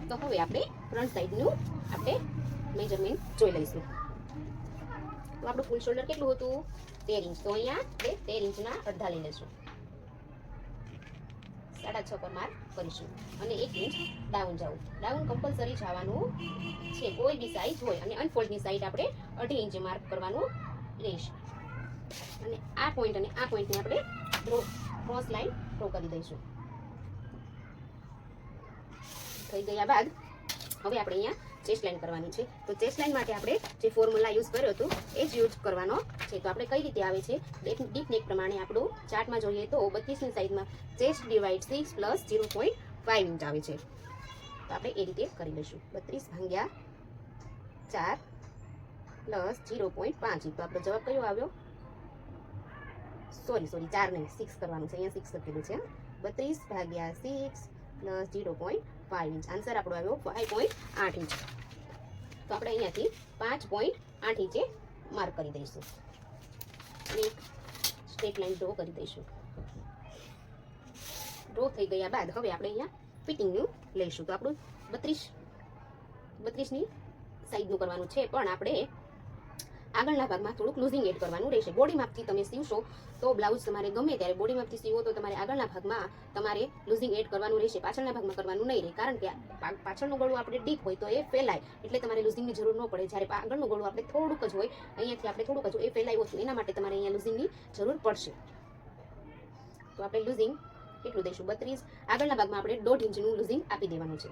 તો હવે આપણે ફ્રન્ટ સાઈડનું આપણે મેજરમેન્ટ જોઈ લઈશું. તો આપણું ફૂલ શોલ્ડર કેટલું હતું? 13 ઇંચ. તો અહીંયા આપણે 13 ઇંચના અડધા લઈ લઈશું. 6.5 પર માર્ક કરીશું અને 1 ઇંચ ડાઉન જવું. ડાઉન કમ્પલસરી જવાનું છે, કોઈ બી સાઈઝ હોય. અને અનફોલ્ડની સાઈડ આપણે 2.5 ઇંચે માર્ક કરવાનું રહેશે. અને આ પોઈન્ટ અને આ પોઈન્ટને આપણે ક્રોસ લાઈન ડ્રો કરી દઈશું. થઈ ગયા બાદ હવે આપણે અહીંયા ચેસ્ટ લાઈન કરવાની છે. તો ચેસ્ટ લાઈન માટે આપણે જે ફોર્મ્યુલા યુઝ કર્યો હતો એ જ યુઝ કરવાનો છે. તો આપણે કઈ રીતે આવે છે? ડીપ નેક પ્રમાણે આપણું ચાર્ટમાં જોઈએ તો 32ની સાઈડમાં ચેસ્ટ ડિવાઇડ 6 પ્લસ 0.5 ઇંચ આવે છે. તો આપણે એ રીતે કરી લઈશું. 32 ભાગ્યા 4 પ્લસ 0.5 ઇંચ. તો આપણો જવાબ કયો આવ્યો? સોરી 4 નહીં, 6 કરવાનું છે. અહીંયા 6 લખેલું છે. 32 ભાગ્યા 6 પ્લસ 0.5 ઇંચ. આન્સર આપણો આવ્યો 5.8 ઇંચ. તો આપણે અહીંયાથી 5.8 ઇંચે માર્ક કરી દઈશું અને એક સ્ટ્રેટ લાઈન ડ્રો કરી દઈશું. ડ્રો થઈ ગયા બાદ હવે આપણે અહીંયા ફિટિંગનું લઈશું. તો આપણું 32ની સાઈડનું કરવાનું છે, પણ આપણે આગળના ભાગમાં થોડુંક લૂઝિંગ એડ કરવાનું રહેશે. બોડી માપથી તમે સીવશો તો બ્લાઉઝ તમારે ગમે ત્યારે બોડી માપથી સીવો તો તમારે આગળના ભાગમાં તમારે લૂઝિંગ એડ કરવાનું રહેશે. પાછળના ભાગમાં કરવાનું નહીં રહે, કારણ કે પાછળનું ગળું આપણે ડીપ હોય તો એ ફેલાય, એટલે તમારે લૂઝિંગની જરૂર ન પડે. જ્યારે આગળનું ગળું આપણે થોડુંક જ હોય, અહીંયાથી આપણે થોડુંક જ એ ફેલાયું હતું, એના માટે તમારે અહીંયા લૂઝિંગની જરૂર પડશે. તો આપણે લૂઝિંગ કેટલું દઈશું? 32. આગળના ભાગમાં આપણે 1.5 ઇંચનું લૂઝિંગ આપી દેવાનું છે.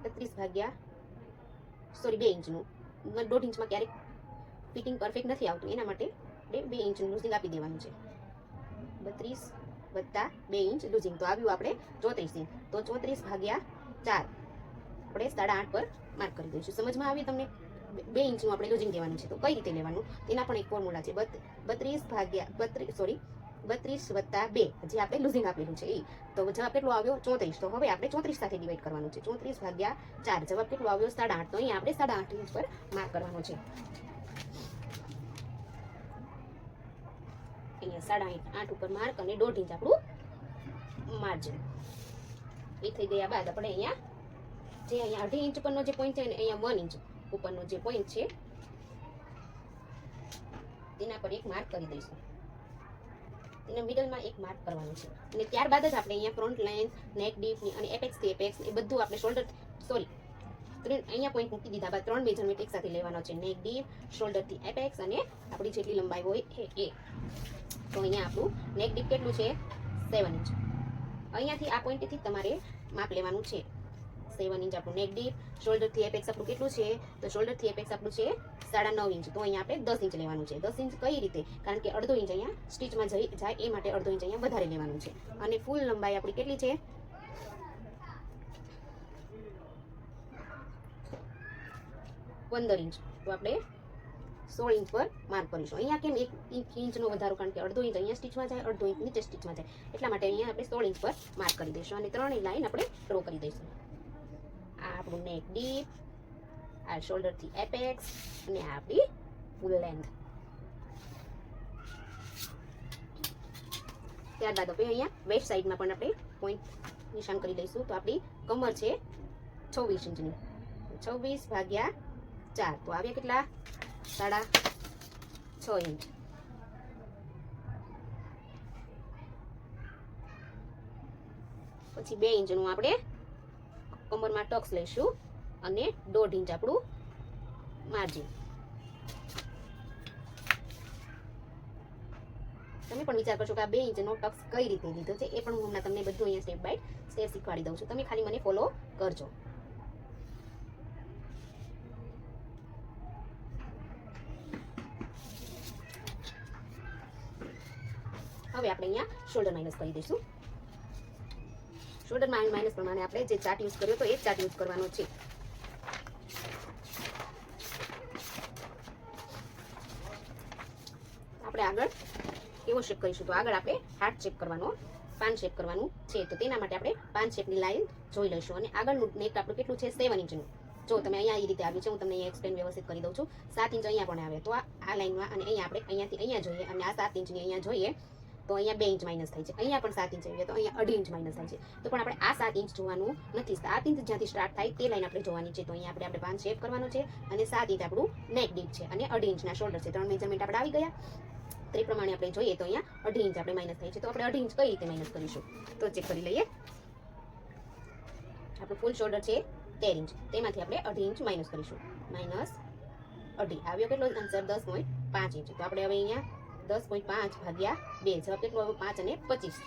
32 ભાગ્યા 2 ઇંચનું. 1.5 ઇંચમાં ક્યારેક ફિટિંગ પરફેક્ટ નથી આવતું, એના માટે 2 ઇંચનું લૂઝિંગ આપી દેવાનું છે. 32 વત્તા 2 ઇંચ લૂઝિંગ. તો આવ્યું આપણે 34 ઇંચ. તો 34 ભાગ્યા 4 આપણે 8.5 પર માર્ક કરી દઈશું. સમજમાં આવી તમને? 2 ઇંચનું આપણે લૂઝિંગ દેવાનું છે. તો કઈ રીતે લેવાનું તેના પણ એક ફોર્મ્યુલા છે. 32 વત્તા 2 જે આપણે લૂઝિંગ આપેલું છે એ. તો જવાબ કેટલો આવ્યો? 34. તો હવે આપણે 34 સાથે ડિવાઈડ કરવાનું છે. 34 ભાગ્યા 4 જવાબ કેટલો આવ્યો? 8.5. તો અહીંયા આપણે 8.5 ઇંચ પર માર્ક કરવાનો છે. અહીંયા 8.5 ઉપર માર્ક અને 1.5 ઇંચ આપણું માર્જિન. એ થઈ ગયા બાદ આપણે અહીંયા જે 2.5 ઇંચ ઉપરનો જે પોઈન્ટ છે ને, અહીંયા 1 ઇંચ ઉપરનો જે પોઈન્ટ છે તેના પર એક માર્ક કરી દઈશું. તેના મિડલમાં એક માર્ક કરવાનું છે. અને ત્યારબાદ જ આપણે અહીંયા ફ્રન્ટ લાઇન, નેક ડીપ અને એપેક્સ થી એપેક્સ એ બધું આપણે શોલ્ડર અહીંયા પોઈન્ટ મૂકી દીધા બાદ 3 મેજરમેન્ટ એક સાથે લેવાનો છે. નેક ડીપ, શોલ્ડર થી એપેક્સ અને આપણી જેટલી લંબાઈ હોય એ. તો અહીંયા આપણું નેક ડીપ કેટલું છે? 7 ઇંચ. અહીંયાથી આ પોઈન્ટથી તમારે માપ લેવાનું છે. 7 ઇંચ આપણું નેક ડીપ. શોલ્ડર થી એપેક્સ આપણું કેટલું છે? તો શોલ્ડર થી એપેક્સ આપણું છે 9.5 ઇંચ. તો અહીંયા આપણે 10 ઇંચ લેવાનું છે. 10 ઇંચ કઈ રીતે? કારણ કે 1/2 ઇંચ અહીંયા સ્ટીચમાં જાય એ માટે 1/2 ઇંચ અહીંયા વધારે લેવાનું છે. અને ફૂલ લંબાઈ આપણી કેટલી છે? 15 ઇંચ. તો આપણે 16 ઇંચ પર માર્ક કરીશું. અહીંયા કેમ 1 ઇંચનો વધારો? કારણ કે 1/2 ઇંચ અહીંયા સ્ટીચમાં જાય, 1/2 ઇંચ નીચે સ્ટીચમાં જાય, એટલા માટે અહીંયા આપણે 16 ઇંચ પર માર્ક કરી દઈશું. અને 3 લાઈન આપણે ડ્રો કરી દઈશું. આ આપણું નેક ડીપ, આ શોલ્ડર થી એપેક્સ અને આ આપણી ફૂલ લેન્થ. ત્યારબાદ આપણે અહીંયા વેસ્ટ સાઈડમાં પણ આપણે પોઈન્ટ નિશાન કરી દઈશું. તો આપણી કમર છે 26 ઇંચની. 26 ભાગ્યા 4 તો આવ્યા કેટલા? 6.5 ઇંચ. પછી 2 ઇંચનું આપણે કમરમાં ટક્સ લઈશું અને 1.5 ઇંચ આપણું માર્જિન. તમે પણ વિચાર કરશો કે આ 2 ઇંચનો ટક્સ કઈ રીતે લીધો છે, એ પણ હું હમણાં તમને બધું અહીંયા સ્ટેપ બાય સ્ટેપ શીખવાડી દઉં છું. તમે ખાલી મને ફોલો કરજો. હવે આપણે અહીંયા શોલ્ડર માઇનસ કરી દઈશું. શોલ્ડર માઇનસ પ્રમાણે આપણે જે ચાર્ટ યુઝ કર્યો તો એ જ ચાર્ટ યુઝ કરવાનો છે. આપણે આગળ કેવો શેપ કરીશું? તો આગળ આપણે હાર્ટ શેપ કરવાનો, પાન શેપ કરવાનું છે. તો તેના માટે આપણે પાન શેપની લાઈન જોઈ લઈશું. અને આગળનું નેક આપણું કેટલું છે? 7 ઇંચનું. જો તમે અહીંયા એ રીતે આવ્યું છે, હું તમને અહીંયા એક્સપ્લેન વ્યવસ્થિત કરી દઉં છું. 7 ઇંચ અહીંયા પણ આવે. તો આ લાઈનમાં અને અહીંયા આપણે અહીંયાથી અહીંયા જોઈએ અને આ 7 ઇંચની અહીંયા જોઈએ તો અહીંયા 2 ઇંચ માઇનસ થાય છે, અહીંયા પણ 7 ઇંચ આવી તો અહીંયા 2.5 ઇંચ માઇનસ થાય છે. તો પણ આપણે આ 7 ઇંચ જોવાનું નથી. 7 ઇંચ જ્યાંથી સ્ટાર્ટ થાય તે લાઈન આપણે જોવાની છે. તો અહીંયા આપણે 5 શેપ કરવાનો છે અને 7 ઇંચ આપણું નેક ડીપ છે અને 2.5 ઇંચના શોલ્ડર છે. 3 મેજરમેન્ટ આપણે આવી ગયા. તે પ્રમાણે આપણે જોઈએ તો અહીંયા 2.5 ઇંચ આપણે માઇનસ થાય છે. તો આપણે 2.5 ઇંચ કઈ રીતે માઇનસ કરીશું તો ચેક કરી લઈએ. આપણું ફૂલ શોલ્ડર છે 13 ઇંચ, તેમાંથી આપણે 2.5 ઇંચ માઇનસ કરીશું. માઇનસ 2.5 આવ્યો કેટલો આન્સર 10.5 ઇંચ. તો આપણે હવે અહીંયા 10.5 ભાગ્યા 2 જવાબ કેટલો આવ્યો 5 અને 25.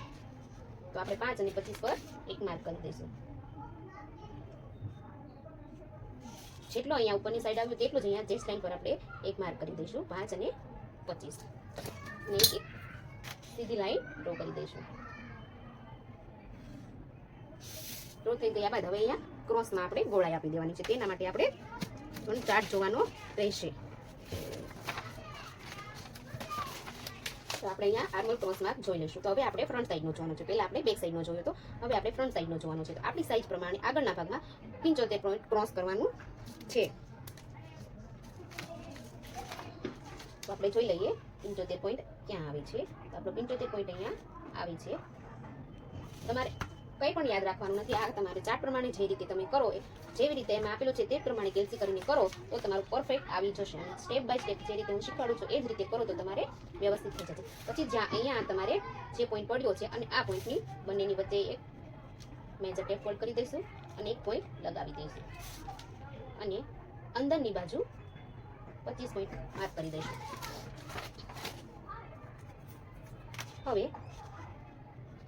તો આપણે 5 અને 25 પર એક માર્ક કરી દઈશું. જેટલો અહીંયા ઉપરની સાઈડ આવ્યું તેટલું જ અહીંયા ચેસ્ટ લાઈન પર આપણે એક માર્ક કરી દઈશું 5 અને 25 ને એક સીધી લાઈન ડ્રો કરી દઈશું. ડ્રો થઈ ગયા બાદ હવે અહીંયા ક્રોસમાં આપણે ગોળાઈ આપી દેવાની છે. તેના માટે આપણે ચાર્ટ જોવાનો રહેશે. તો આપણે અહીંયા આર્મોલ ક્રોસ માર્ક જોઈ લઈશું. તો હવે આપણે ફ્રન્ટ સાઈડનો જોવાનો છે. પહેલા આપણે બેક સાઈડનો જોયો તો હવે આપણે ફ્રન્ટ સાઈડનો જોવાનો છે. તો આપણી સાઈઝ પ્રમાણે આગળના ભાગમાં 75 પોઈન્ટ ક્રોસ કરવાનું છે. તો આપણે જોઈ લઈએ 75 પોઈન્ટ ક્યાં આવે છે. તો આપણો 75 પોઈન્ટ અહીંયા આવે છે. તમારે કંઈ પણ યાદ રાખવાનું નથી. આ તમારે ચાર્ટ પ્રમાણે જે રીતે તમે કરો જેવી રીતે એમાં આપેલું છે તે પ્રમાણે કેલ્સી કરીને કરો તો તમારું પરફેક્ટ આવી જશે. અને સ્ટેપ બાય સ્ટેપ જે રીતે હું શીખવાડું છું એ જ રીતે કરો તો તમારે વ્યવસ્થિત થઈ જશે. પછી જ્યાં અહીંયા તમારે જે પોઈન્ટ પડ્યો છે અને આ પોઈન્ટની બંનેની વચ્ચે એક મેજર ટેપ ફોલ્ડ કરી દઈશું અને એક પોઈન્ટ લગાવી દઈશું અને અંદરની બાજુ 25 પોઈન્ટ માર્ક કરી દઈશું. હવે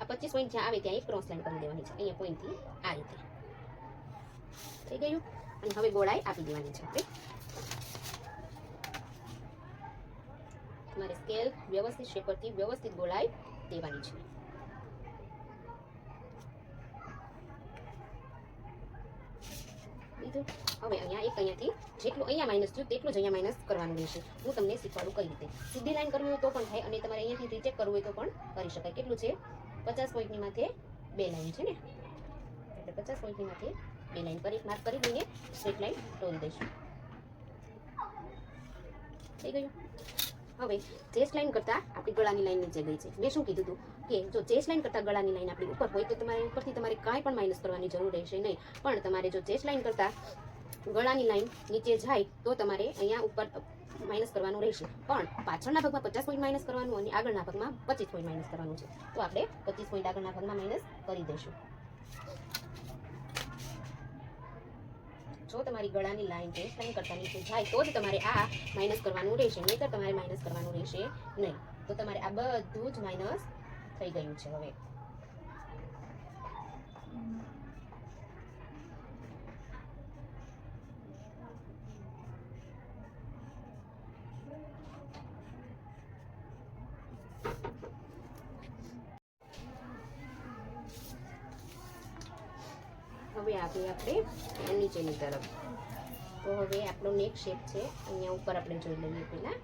આ 25 પોઈન્ટ જ્યાં આવે ત્યાં એક ક્રોસ લાઈન કરી દેવાની છે. અહીંયા પોઈન્ટથી આ રીતે થઈ ગયું. અને હવે ગોળાઈ આપી દેવાની છે. આપણે તમારે સ્કેલ વ્યવસ્થિત શેપ પરથી વ્યવસ્થિત ગોળાઈ દેવાની છે. લીધું. હવે અહીંયા એક અહીંયાથી જેટલું અહીંયા માઇનસ થયું તેટલું જ અહીંયા માઇનસ કરવાનું રહેશે. હું તમને શીખવાડું કઈ રીતે. સીધી લાઈન કરવી હોય તો પણ થાય અને તમારે અહીંયાથી રીચેક કરવું હોય તો પણ કરી શકાય. કેટલું છે 50 પોઈન્ટની માથે 2 લાઈન છે ને, એટલે 50 પોઈન્ટની માથે 2 લાઈન પર એક માર્ક કરી દઈને સ્ટ્રેટ લાઈન દોરી દઈશું. થઈ ગયું. હવે ચેસ્ટ લાઈન કરતાં આપણી ગળાની લાઈન નીચે ગઈ છે. મેં શું કીધું હતું કે જો ચેસ્ટ લાઈન કરતાં ગળાની લાઈન આપણી ઉપર હોય તો તમારે ઉપરથી તમારે કાંઈ પણ માઇનસ કરવાની જરૂર રહેશે નહીં. પણ તમારે જો ચેસ્ટ લાઈન કરતાં ગળાની લાઈન નીચે જાય તો તમારે અહીંયા ઉપર માઇનસ કરવાનું રહેશે. પણ પાછળના ભાગમાં 50 પોઈન્ટ માઇનસ કરવાનું અને આગળના ભાગમાં 25 પોઈન્ટ માઇનસ કરવાનું છે. તો આપણે 25 પોઈન્ટ આગળના ભાગમાં માઇનસ કરી દઈશું. જો તમારી ગળાની લાઈન ચેસ્ટ લાઈન કરતાં નીચે જાય તો જ તમારે આ માઇનસ કરવાનું રહેશે, નહીંતર તમારે માઇનસ કરવાનું રહેશે નહીં. તો તમારે આ બધું જ માઇનસ થઈ ગયું છે. હવે હવે આપણે નીચેની તરફ. તો હવે આપણો નેક શેપ છે. અહીંયા ઉપર આપણે જોઈ લઈએ. પહેલાં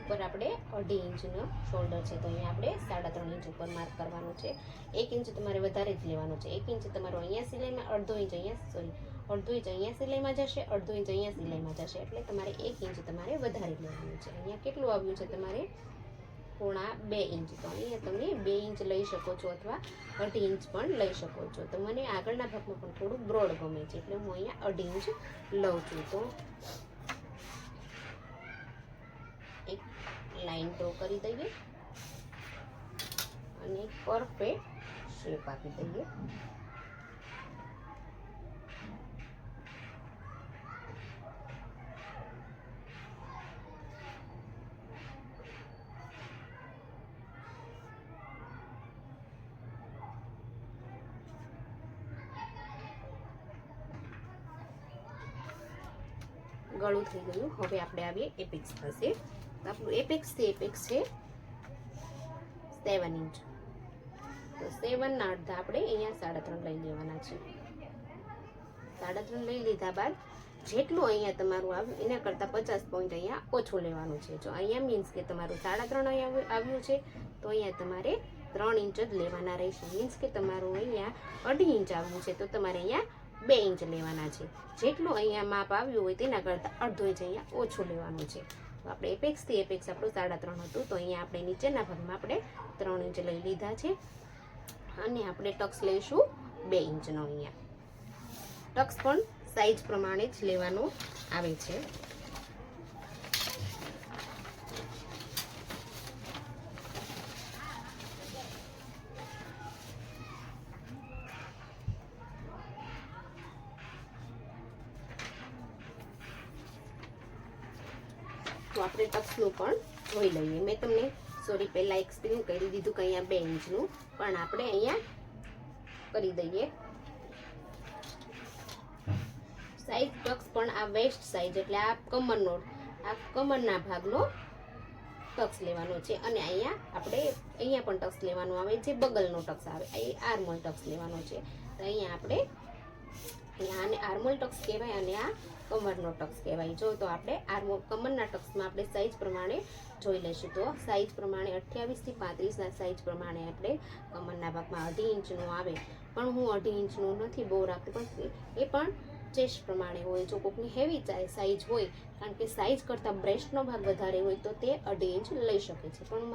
ઉપર આપણે 2.5 ઇંચનો શોલ્ડર છે. તો અહીંયા આપણે 3.5 ઇંચ ઉપર માર્ક કરવાનું છે. 1 ઇંચ તમારે વધારે જ લેવાનું છે. 1 ઇંચ તમારો અહીંયા સિલાઈમાં, 1.5 ઇંચ અહીંયા 1.5 ઇંચ અહીંયા સિલાઈમાં જશે, 1.5 ઇંચ અહીંયા સિલાઈમાં જશે. એટલે તમારે 1 ઇંચ તમારે વધારે લેવાનું છે. અહીંયા કેટલું આવ્યું છે તમારે 1.5 ઇંચ. તો અહીંયા તમે 2 ઇંચ લઈ શકો છો અથવા 2.5 ઇંચ પણ લઈ શકો છો. તો મને આગળના ભાગમાં પણ થોડું બ્રોડ ગમે છે એટલે હું અહીંયા 2.5 ઇંચ લઉં છું. તો એક લાઈન ડ્રો કરી દઈએ અને પરફેક્ટ શેપ આપી દઈએ. ગળું થઈ ગયું. હવે આપણે આવીએ એપેક્સ પાસે. તો આપણું એપેક્સ છે 7 ઇંચ. તો 7 ના અડધા આપણે અહીંયા 3.5 લઈ લેવાના છે. 3.5 લઈ લીધા બાદ જેટલું અહીંયા તમારું આવ્યું એના કરતાં 50 પોઈન્ટ અહીંયા ઓછું લેવાનું છે. જો અહીંયા મીન્સ કે તમારું 3.5 અહીંયા આવ્યું છે તો અહીંયા તમારે 3 ઇંચ જ લેવાના રહેશે. મીન્સ કે તમારું અહીંયા 2.5 ઇંચ આવ્યું છે તો તમારે અહીંયા 2 ઇંચ લેવાના છે. જેટલું અહીંયા માપ આવ્યું હોય તેના કરતાં 1/2 ઇંચ અહીંયા ઓછું લેવાનું છે. તો આપણે એપેક્સથી એપેક્સ આપણું 3.5 હતું, તો અહીંયા આપણે નીચેના ભાગમાં આપણે 3 ઇંચ લઈ લીધા છે અને આપણે ટક્સ લઈશું 2 ઇંચનો. અહીંયા ટક્સ પણ સાઈઝ પ્રમાણે જ લેવાનો આવે છે. તો આપણે ટક્સનું પણ જોઈ લઈએ. મેં તમને પહેલાં એક્સપ્લેન કરી દીધું કે અહીંયા 2 ઇંચનું, પણ આપણે અહીંયા કરી દઈએ સાઈઝ. ટક્સ પણ આ વેસ્ટ સાઈઝ એટલે આ કમરના ભાગનો ટક્સ લેવાનો છે અને અહીંયા પણ ટક્સ લેવાનો આવે છે, બગલનો ટક્સ આવે, એ આર્મોલ ટક્સ લેવાનો છે. તો અહીંયા આપણે આને આર્મોલ ટક્સ કહેવાય અને આ કમરનો ટક્સ કહેવાય. જો તો આપણે કમરના ટક્સમાં આપણે સાઈઝ પ્રમાણે જોઈ લઈશું. તો સાઈઝ પ્રમાણે 28 થી 35 સાઈઝ પ્રમાણે આપણે કમરના ભાગમાં 2.5 ઇંચનું આવે, પણ હું 2.5 ઇંચનું નથી બહુ રાખતી, પણ એ પણ ચેસ્ટ પ્રમાણે હોય. જો કોઈકની હેવી સાઈઝ હોય, કારણ કે સાઈઝ કરતાં બ્રેસ્ટનો ભાગ વધારે હોય તો તે 2.5 ઇંચ લઈ શકે છે, પણ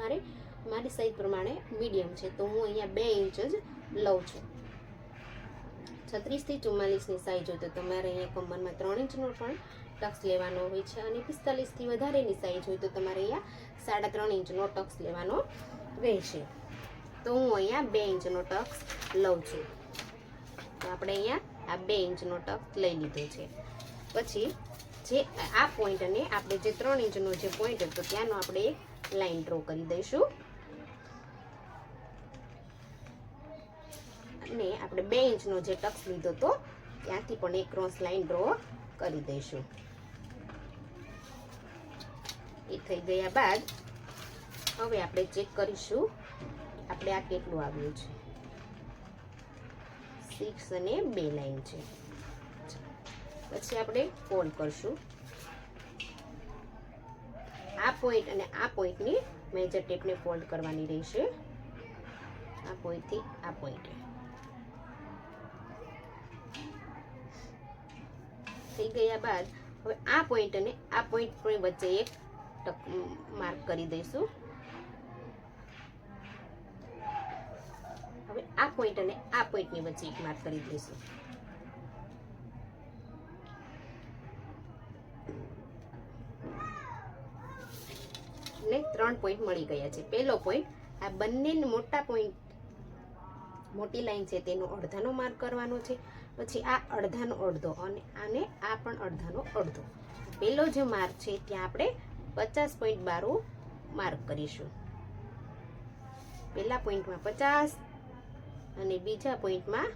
મારી સાઈઝ પ્રમાણે મીડિયમ છે તો હું અહીંયા 2 ઇંચ જ લઉં છું. 36 થી 44ની સાઈઝ હોય તો તમારે અહીંયા કમરમાં 3 ઇંચનો પણ ટક્સ લેવાનો હોય છે અને 45 થી વધારેની સાઈઝ હોય તો તમારે અહીંયા 3.5 ઇંચનો ટક્સ લેવાનો રહેશે. તો હું અહીંયા 2 ઇંચનો ટક્સ લઉં છું. તો આપણે અહીંયા આ 2 ઇંચનો ટક્સ લઈ લીધો છે. પછી જે આ પોઈન્ટ અને આપણે જે 3 ઇંચનો જે પોઈન્ટ હતો ત્યાંનો આપણે એક લાઈન ડ્રો કરી દઈશું અને આપણે 2 ઇંચનો જે ટક્સ લીધો તો ત્યાંથી પણ એક ક્રોસ લાઈન ડ્રો કરી દઈશું. એ થઈ ગયા બાદ હવે આપણે ચેક કરીશું આપણે આ કેટલું આવ્યું છે. 6 અને 2 લાઈન છે. પછી આપણે ફોલ્ડ કરશું. આ પોઈન્ટ અને આ પોઈન્ટની મેજર ટેપને ફોલ્ડ કરવાની રહેશે. આ પોઈન્ટથી આ પોઈન્ટ થઈ ગયા બાદ હવે આ પોઈન્ટ અને આ પોઈન્ટ વચ્ચે એક માર્ક કરી દઈશું. હવે આ પોઈન્ટ અને આ પોઈન્ટની વચ્ચે એક માર્ક કરી દઈશું. ને 3 પોઈન્ટ મળી ગયા છે. પહેલો પોઈન્ટ આ બંને મોટા પોઈન્ટ મોટી લાઈન છે તેનો અડધાનો માર્ક કરવાનો છે. પછી આ અડધાનો અડધો અને આને આ પણ અડધાનો અડધો. પહેલો જે માર્ક છે ત્યાં આપણે 50.12 માર્ક કરીશું. પહેલા પોઈન્ટમાં 50 અને બીજા પોઈન્ટમાં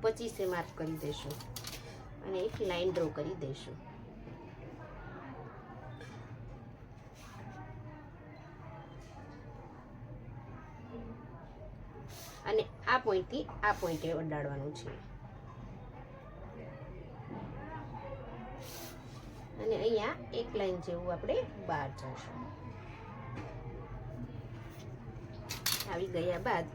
25 માર્ક કરી દઈશું અને એક લાઈન ડ્રો કરી દઈશું. અને આ પોઈન્ટથી આ પોઈન્ટે અડાડવાનું છે અને અહીંયા એક લાઈન જેવું આપણે બહાર જશું. આવી ગયા બાદ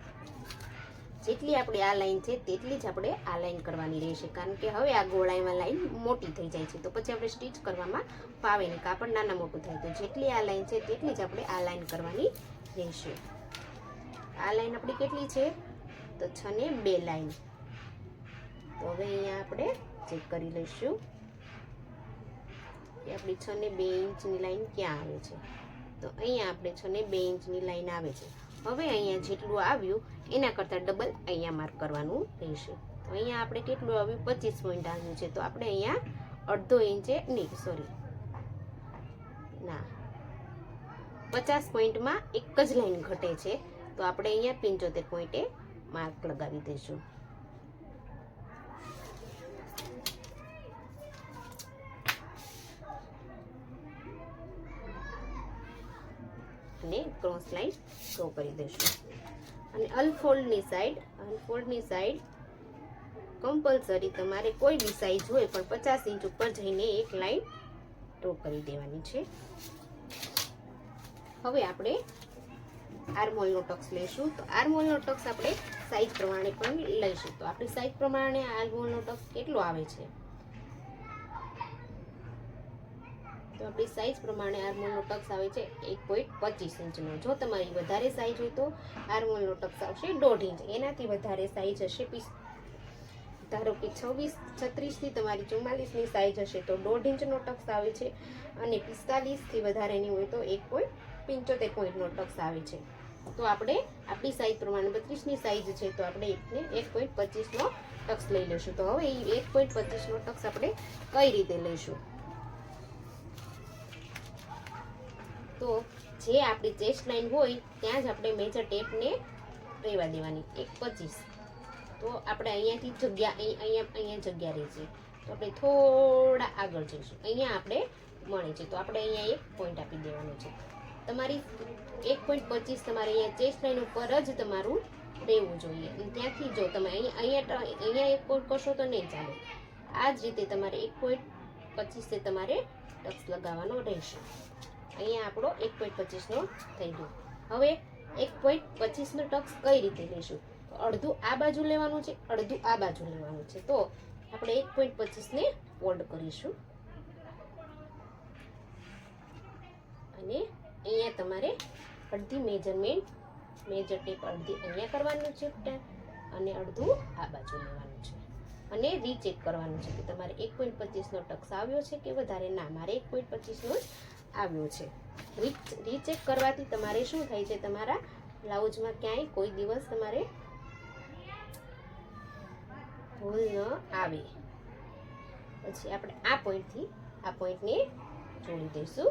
જેટલી આપણે આ લાઈન છે તેટલી જ આપણે આ લાઈન કરવાની રહેશે, કારણ કે હવે આ ગોળાઈમાં લાઈન મોટી થઈ જાય છે તો પછી આપણે સ્ટીચ કરવામાં ફાવે નહીં, કાપડ નાના મોટું થાય. તો જેટલી આ લાઈન છે તેટલી જ આપણે આ લાઈન કરવાની રહેશે. આ લાઈન આપણી કેટલી છે તો 6 ને 2 લાઈન. તો હવે અહીંયા આપણે ચેક કરી લઈશું કે આપણી 6 ને 2 ઇંચની લાઈન ક્યાં આવે છે. તો અહીંયા આપણે 6 ને 2 ઇંચની લાઈન આવે છે. હવે અહીંયા જેટલું આવ્યું એના કરતાં ડબલ અહીંયા માર્ક કરવાનું રહેશે. તો અહીંયા આપણે કેટલું આવ્યું 25 પોઈન્ટ આવ્યું છે. તો આપણે અહીંયા અડધો ઇંચે નહીં 50 પોઈન્ટમાં એક જ લાઈન ઘટે છે તો આપણે અહીંયા 75 પોઈન્ટે માર્ક લગાવી દઈશું. અને ક્રોસ લાઈન ડ્રો કરી દઈશું. અને અનફોલ્ડની સાઈડ કમ્પલસરી તમારે કોઈ બી સાઈઝ હોય પણ 50 ઇંચ ઉપર જઈને એક લાઈન ડ્રો કરી દેવાની છે. હવે આપણે આર્મહોલનો ટક્સ લઈશું. તો આર્મહોલનો ટક્સ આપણે સાઈઝ પ્રમાણે પણ લઈશું. તો આપણી સાઈઝ પ્રમાણે આર્મહોલનો ટક્સ કેટલો આવે છે તો આપણી સાઈઝ પ્રમાણે આર્મોલનો ટક્સ આવે છે 1.25 ઇંચનો. જો તમારી વધારે સાઈઝ હોય તો આર્મોલનો ટક્સ આવશે 1.5 ઇંચ. એનાથી વધારે સાઈઝ હશે ધારો કે 36 થી તમારી 44ની સાઈઝ હશે તો 1.5 ઇંચનો ટક્સ આવે છે, અને 45 થી વધારેની હોય તો 1.75 પોઈન્ટનો ટક્સ આવે છે. તો આપણે આપણી સાઈઝ પ્રમાણે 32ની સાઈઝ છે તો આપણે 1.25નો ટક્સ લઈ લઈશું. તો હવે એ 1.25નો ટક્સ આપણે કઈ રીતે લઈશું? તો જે આપણી ચેસ્ટ લાઈન હોય ત્યાં જ આપણે મેજર ટેપને રહેવા દેવાની 1.25. તો આપણે અહીંયાથી અહીંયા જગ્યા રહી છે તો આપણે થોડા આગળ જઈશું. અહીંયા આપણે મળે છે તો આપણે અહીંયા એક પોઈન્ટ આપી દેવાનો છે. તમારી 1.25 તમારે અહીંયા ચેસ્ટ લાઈન ઉપર જ તમારું રહેવું જોઈએ. ત્યાંથી જો તમે અહીંયા એક પોઈન્ટ કરશો તો નહીં ચાલે. આ જ રીતે તમારે 1.25 તમારે ટક્સ લગાવવાનો રહેશે. અહીંયા આપણો 1.25નો થઈ ગયો. હવે 1.25નો ટક્સ કઈ રીતે લઈશું? અડધું આ બાજુ લેવાનું છે, અડધું આ બાજુ લેવાનું છે. તો આપણે 1.25ને ફોલ્ડ કરીશું અને અહીંયા તમારે અડધી મેજર ટેપ અડધી અહીંયા કરવાનું છે અને અડધું આ બાજુ લેવાનું છે અને રીચેક કરવાનું છે કે તમારે 1.25નો ટક્સ આવ્યો છે કે વધારે. ના, મારે 1.25નો જ આવ્યો છે. રીચેક કરવાથી તમારે શું થાય છે, તમારા બ્લાઉઝમાં ક્યાંય કોઈ દિવસ તમારે ભૂલ ન આવે. પછી આપણે આ પોઈન્ટથી આ પોઈન્ટને જોડી દઈશું.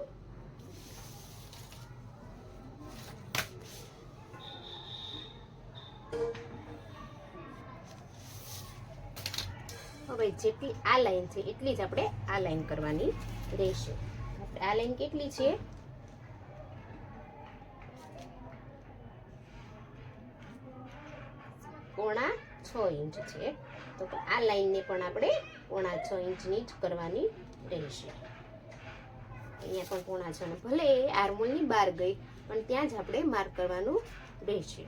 હવે જેટલી આ લાઈન છે એટલી જ આપણે આ લાઈન કરવાની રહેશે. આપણે આ લાઈન કેટલી છે? 6.5 ઇંચ છે. તો આ લાઈનને પણ આપણે 6.5 ઇંચની જ કરવાની રહેશે. અહીંયા પણ 6.5, ભલે આર્મોલની બહાર ગઈ પણ ત્યાં જ આપણે માર્ક કરવાનું રહેશે.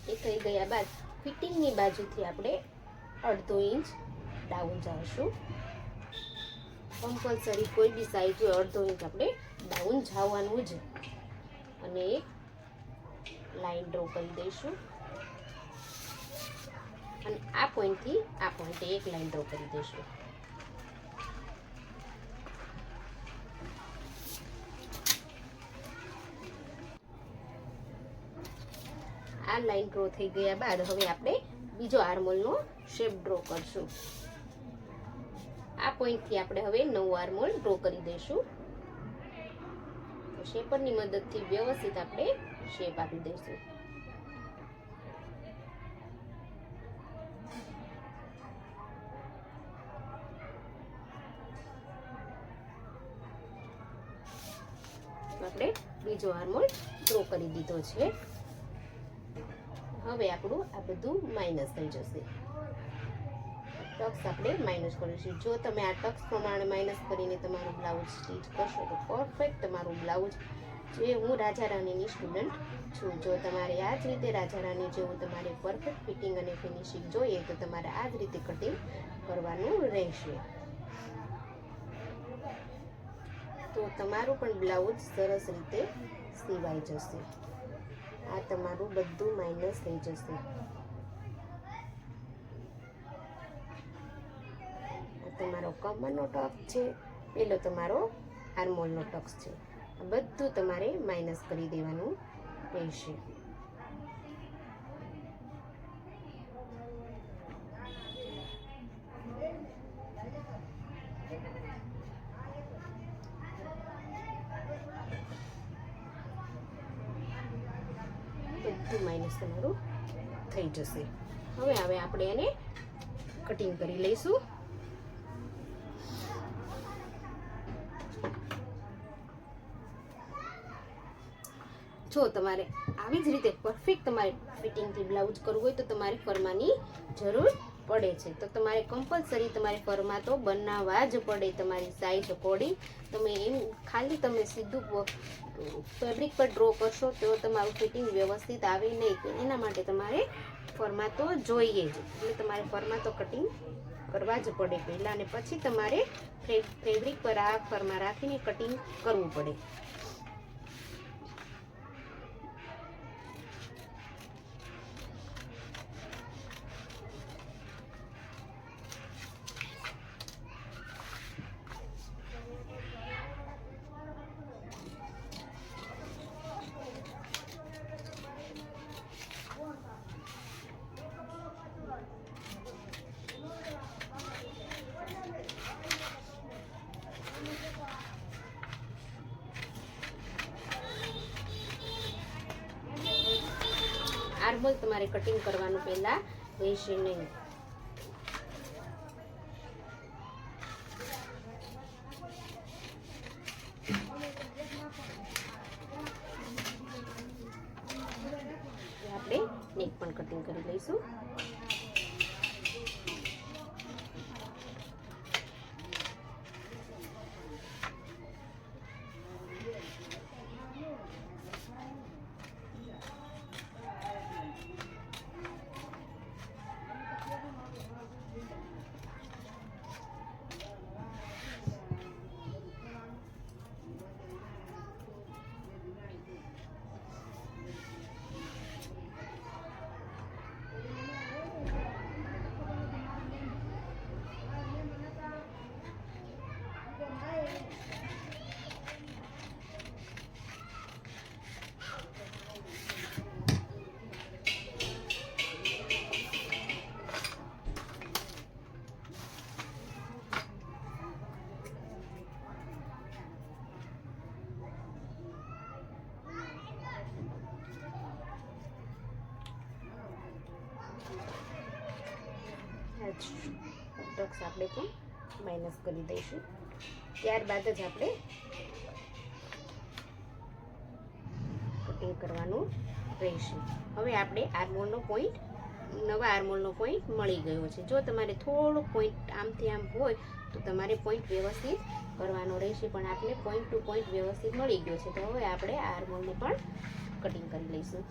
એ થઈ ગયા બાદ ફિટિંગની બાજુથી આપણે 1/2 ઇંચ ડાઉન જઈશું. કમ્પલસરી કોઈ બી સાઈઝ હોય 1/2 ઇંચ આપણે ડાઉન જવાનું જ. અને એક લાઈન ડ્રો કરી દઈશું અને આ પોઈન્ટથી આ પોઈન્ટે એક લાઈન ડ્રો કરી દઈશું. આ લાઈન ડ્રો થઈ ગયા બાદ હવે આપણે બીજો આર્મોલનો શેપ ડ્રો કરશું. આ પોઈન્ટથી આપણે હવે નવો આર્મોલ ડ્રો કરી દઈશું. તો શેપરની મદદથી વ્યવસ્થિત આપણે શેપ આપી દઈશું. આપણે બીજો આર્મોલ ડ્રો કરી દીધો છે. હવે આપણું આ બધું માઇનસ થઈ જશે. ટક્સ આપણે માઇનસ કરીશું. જો તમે આ ટક્સ પ્રમાણે માઇનસ કરીને તમારું બ્લાઉઝ સ્ટીચ કરશો તો પરફેક્ટ તમારું બ્લાઉઝ. જે હું રાજા રાણીની સ્ટુડન્ટ છું. જો તમારે આ જ રીતે રાજા રાણી જેવું તમારે પરફેક્ટ ફિટિંગ અને ફિનિશિંગ જોઈએ તો તમારે આ જ રીતે કટિંગ કરવાનું રહેશે. તો તમારું પણ બ્લાઉઝ સરસ રીતે સીવાઈ જશે. આ તમારું બધું માઇનસ થઈ જશે. આ તમારો કમરનો ટક્સ છે, પેલો તમારો આર્મોલનો ટક્સ છે. આ બધું તમારે માઇનસ કરી દેવાનું રહેશે. બધું માઇનસ તમારું થઈ જશે. હવે આપણે એને કટિંગ કરી લઈશું. જો તમારે આવી જ રીતે પરફેક્ટ તમારે ફિટિંગથી બ્લાઉઝ કરવું હોય તો તમારે ફરમાની જરૂર પડે છે. તો તમારે કમ્પલસરી તમારે ફરમા તો બનાવવા જ પડે તમારી સાઈઝ અકોર્ડિંગ. તમે એમ ખાલી તમે સીધું ફેબ્રિક પર ડ્રો કરશો તો તમારું ફિટિંગ વ્યવસ્થિત આવે નહીં, તો એના માટે તમારે ફરમાં તો જોઈએ જ, એટલે તમારે ફરમાં તો કટિંગ કરવા જ પડે પહેલાં, અને પછી તમારે ફેબ્રિક પર આ ફરમાં રાખીને કટિંગ કરવું પડે. આર્મહોલ તમારે કટિંગ કરવાનું પહેલા રહેશે નહીં. આપણે નેક પણ કટિંગ કરી લઈશું. ટક્સ આપણે પણ માઇનસ કરી દઈશું. ત્યારબાદ જ આપણે કટિંગ કરવાનું રહેશે. હવે આપણે આર્મહોલનો પોઈન્ટ, નવા આર્મહોલનો પોઈન્ટ મળી ગયો છે. જો તમારે થોડો પોઈન્ટ આમથી આમ હોય તો તમારે પોઈન્ટ વ્યવસ્થિત કરવાનો રહેશે, પણ આપણે પોઈન્ટ ટુ પોઈન્ટ વ્યવસ્થિત મળી ગયો છે. તો હવે આપણે આ આર્મહોલને પણ કટિંગ કરી લઈશું.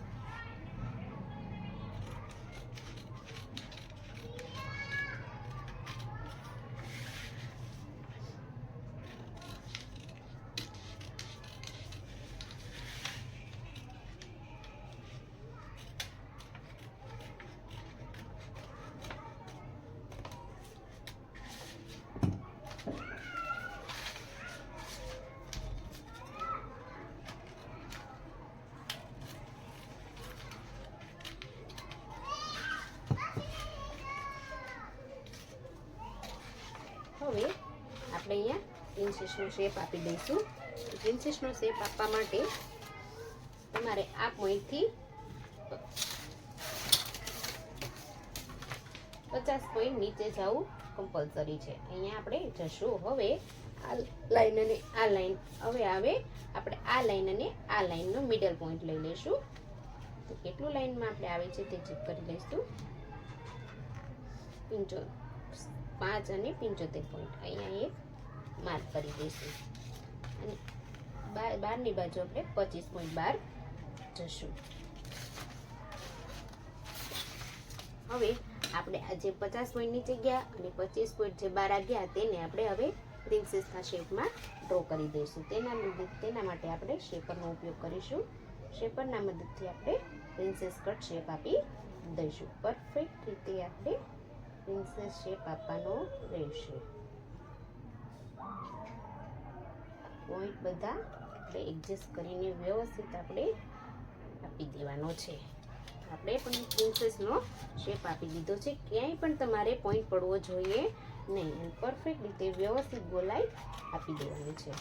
હવે આપણે અહીંયા પ્રિન્સેસનો શેપ આપી દઈશું. પ્રિન્સેસનો શેપ આપવા માટે તમારે આ પોઈન્ટથી 50 પોઈન્ટ નીચે જવું કમ્પલસરી છે. અહીંયા આપણે જશું. હવે આ લાઈન અને આ લાઈન, હવે આવે આપણે આ લાઈન અને આ લાઈનનો મિડલ પોઈન્ટ લઈ લઈશું. તો કેટલું લાઈનમાં આપણે આવે છે તે ચેક કરી લઈશું. 5 અને 75 પોઈન્ટ અહીંયા એક માર્ક કરી દઈશું, અને બહારની બાજુ આપણે 25 પોઈન્ટ બહાર જશું. હવે આપણે આ જે 50 પોઈન્ટ નીચે ગયા અને 25 પોઈન્ટ જે બહાર ગયા તેને આપણે હવે પ્રિન્સેસના શેપમાં ડ્રો કરી દઈશું. તેના માટે આપણે શેપરનો ઉપયોગ કરીશું. શેપરના મદદથી આપણે પ્રિન્સેસ કટ શેપ આપી દઈશું. પરફેક્ટ રીતે આપણે પ્રિન્સેસ શેપ આપવાનો રહેશે. પોઈન્ટ બધા આપણે એડજસ્ટ કરીને વ્યવસ્થિત આપણે આપી દેવાનો છે. આપણે પણ પ્રિન્સેસનો શેપ આપી દીધો છે. ક્યાંય પણ તમારે પોઈન્ટ પડવો જોઈએ નહીં. પરફેક્ટ રીતે વ્યવસ્થિત ગોલાઈ આપી દેવાની છે.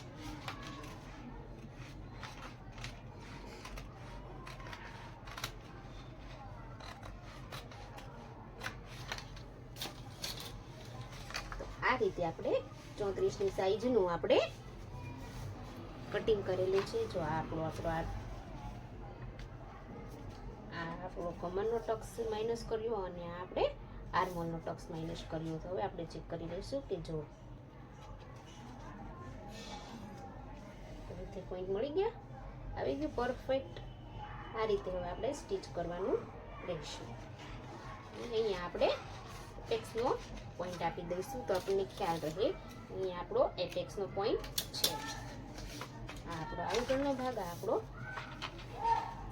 આ રીતે આપણે 34ની સાઈઝનું આપણે કટિંગ કરેલું છે. જો આપણો કમરનો ટક્સ માઇનસ કર્યો અને આપણે આર્મહોલનો ટક્સ માઇનસ કર્યો. તો હવે આપણે ચેક કરી લઈશું કે જો પોઈન્ટ મળી ગયા. આવી ગયું પરફેક્ટ. આ રીતે હવે આપણે સ્ટીચ કરવાનું રહેશે. અહીંયા આપણે એપેક્સનો પોઈન્ટ આપી દઈશું તો આપણને ખ્યાલ રહે. અહીંયા આપણો એપેક્સનો પોઈન્ટ છે. આ આપણો આગળનો ભાગ, આ આપણો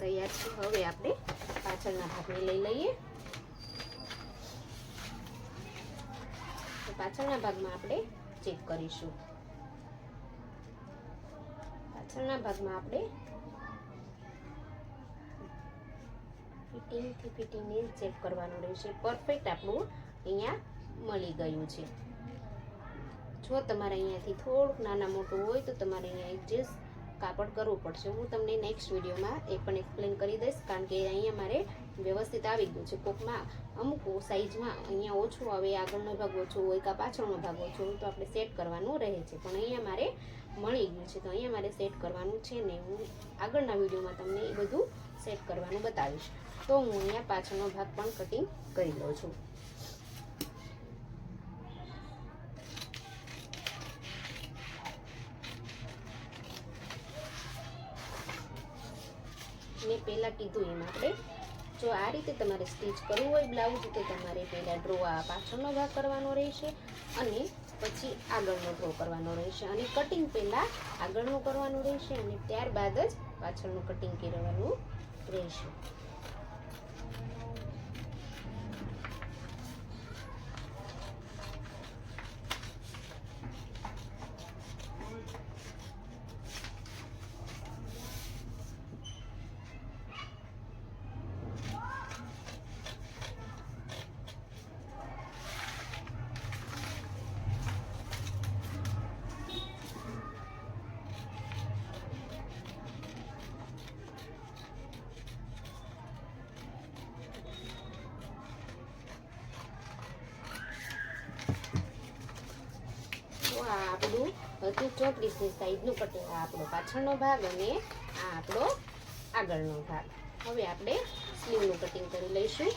તૈયાર છે. હવે આપણે પાછળના ભાગને લઈ લઈએ. તો પાછળના ભાગમાં આપણે ચેક કરીશું. પાછળના ભાગમાં આપણે ફિટિંગને ચેક કરવાનું રહેશે. પરફેક્ટ આપણું અહીંયા મળી ગયું છે. જો તમારે અહીંયાથી થોડુંક નાના મોટું હોય તો તમારે અહીંયા એડજસ્ટ કાપડ કરવું પડશે. હું તમને નેક્સ્ટ વિડીયોમાં એ પણ એક્સપ્લેન કરી દઈશ, કારણ કે અહીંયા મારે વ્યવસ્થિત આવી ગયું છે. કોકમાં અમુક સાઈઝમાં અહીંયા ઓછું આવે, આગળનો ભાગ ઓછો હોય કાં પાછળનો ભાગ ઓછો હોય તો આપણે સેટ કરવાનું રહે છે. પણ અહીંયા મારે મળી ગયું છે તો અહીંયા મારે સેટ કરવાનું છે ને હું આગળના વિડીયોમાં તમને એ બધું સેટ કરવાનું બતાવીશ. તો હું અહીંયા પાછળનો ભાગ પણ કટિંગ કરી લઉં છું. મેં પહેલાં કીધું એમ આપણે જો આ રીતે તમારે સ્ટીચ કરવું હોય બ્લાઉઝ તો તમારે પહેલાં પાછળનો ભાગ કરવાનો રહેશે અને પછી આગળનો ડ્રો કરવાનો રહેશે. અને કટિંગ પહેલાં આગળનું કરવાનું રહેશે અને ત્યારબાદ જ પાછળનું કટિંગ કરવાનું રહેશે. આ આપણું હતું 34ની સાઈડનું કટિંગ. આ આપણો પાછળનો ભાગ અને આ આપણો આગળનો ભાગ. હવે આપણે સ્લીવનું કટિંગ કરી લઈશું.